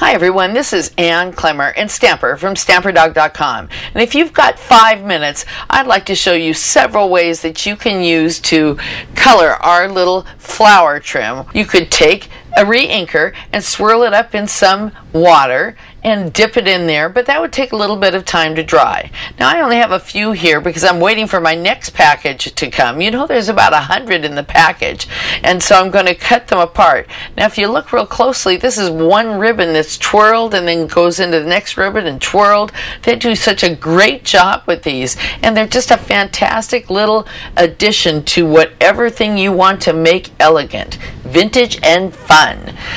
Hi everyone, this is Ann Klemmer and Stamper from StamperDog.com. And if you've got 5 minutes, I'd like to show you several ways that you can use to color our little flower trim. You could take a re-inker and swirl it up in some water and dip it in there, but that would take a little bit of time to dry. Now I only have a few here because I'm waiting for my next package to come. You know, there's about 100 in the package, and so I'm going to cut them apart. Now if you look real closely, this is one ribbon that's twirled and then goes into the next ribbon and twirled. They do such a great job with these, and they're just a fantastic little addition to whatever thing you want to make elegant, vintage, and fun.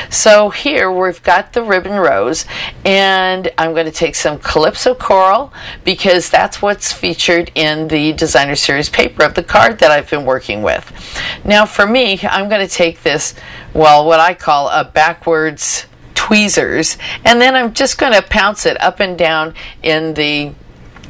So here we've got the ribbon rose, and I'm going to take some Calypso Coral because that's what's featured in the designer series paper of the card that I've been working with. Now for me, I'm going to take this, well, what I call a backwards tweezers, and then I'm just going to pounce it up and down in the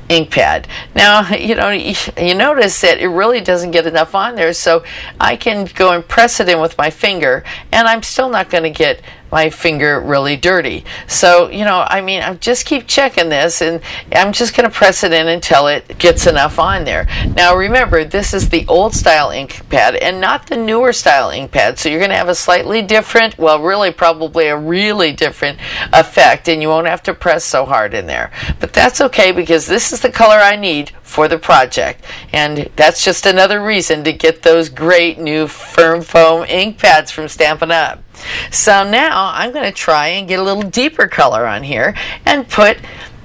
ink pad. Now, you notice that it really doesn't get enough on there, so I can go and press it in with my finger, and I'm still not going to get my finger really dirty. So, I just keep checking this, and I'm just going to press it in until it gets enough on there. Now, remember, this is the old style ink pad and not the newer style ink pad, so you're going to have a slightly different, well, really probably a really different effect, and you won't have to press so hard in there. But that's okay because this is the color I need for the project, and that's just another reason to get those great new firm foam ink pads from Stampin' Up! So now I'm going to try and get a little deeper color on here and put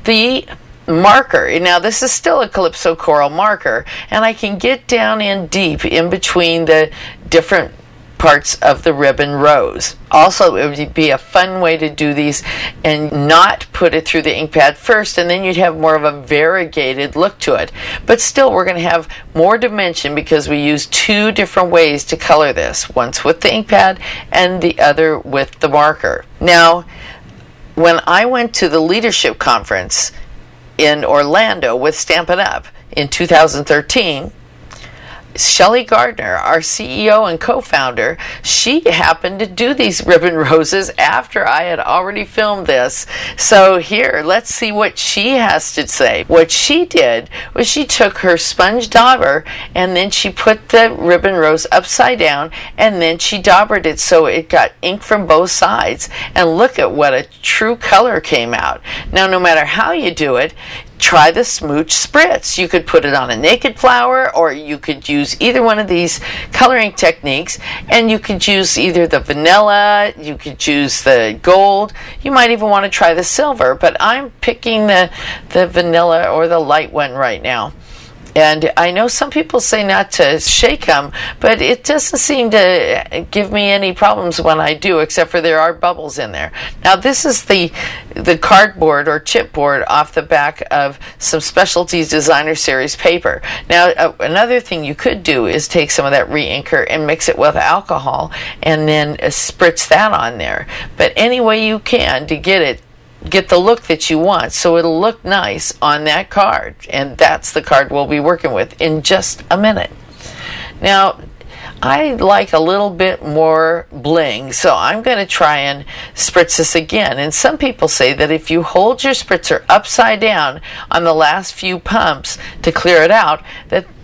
the marker. Now this is still a Calypso Coral marker, and I can get down in deep in between the different parts of the ribbon rose. Also, it would be a fun way to do these and not put it through the ink pad first, and then you'd have more of a variegated look to it. But still, we're going to have more dimension because we use two different ways to color this, once with the ink pad and the other with the marker. Now, when I went to the leadership conference in Orlando with Stampin' Up! In 2013, Shelley Gardner, our CEO and co-founder, she happened to do these ribbon roses after I had already filmed this. So here, let's see what she has to say. What she did was she took her sponge dauber and then she put the ribbon rose upside down and then she daubered it so it got ink from both sides. And look at what a true color came out. Now, no matter how you do it, try the Smooch Spritz. You could put it on a naked flower, or you could use either one of these coloring techniques, and you could use either the vanilla, you could use the gold, you might even want to try the silver, but I'm picking the vanilla or the light one right now. And I know some people say not to shake them, but it doesn't seem to give me any problems when I do, except for there are bubbles in there. Now this is the cardboard or chipboard off the back of some Specialties Designer Series paper. Now another thing you could do is take some of that re-inker and mix it with alcohol and then spritz that on there. But any way you can to get the look that you want so it'll look nice on that card, and that's the card we'll be working with in just a minute. Now I like a little bit more bling, so I'm going to try and spritz this again. And some people say that if you hold your spritzer upside down on the last few pumps to clear it out,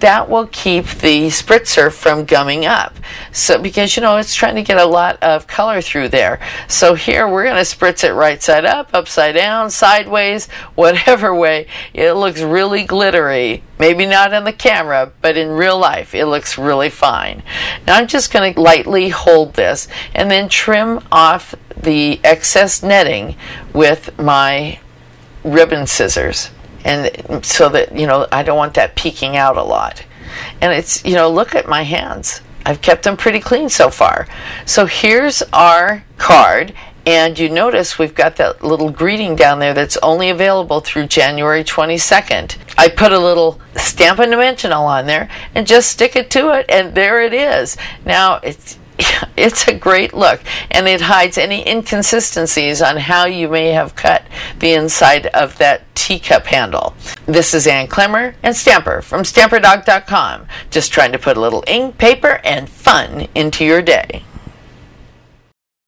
that will keep the spritzer from gumming up. So because it's trying to get a lot of color through there. So here we're going to spritz it right side up, upside down, sideways, whatever way. It looks really glittery. Maybe not on the camera, but in real life it looks really fine. Now I'm just going to lightly hold this and then trim off the excess netting with my ribbon scissors. And so that, I don't want that peeking out a lot. And it's, look at my hands. I've kept them pretty clean so far. So here's our card. And you notice we've got that little greeting down there that's only available through January 22nd. I put a little Stampin' Dimensional on there and just stick it to it, and there it is. Now, it's a great look, and it hides any inconsistencies on how you may have cut the inside of that teacup handle. This is Ann Klemmer and Stamper from StamperDog.com, just trying to put a little ink, paper, and fun into your day.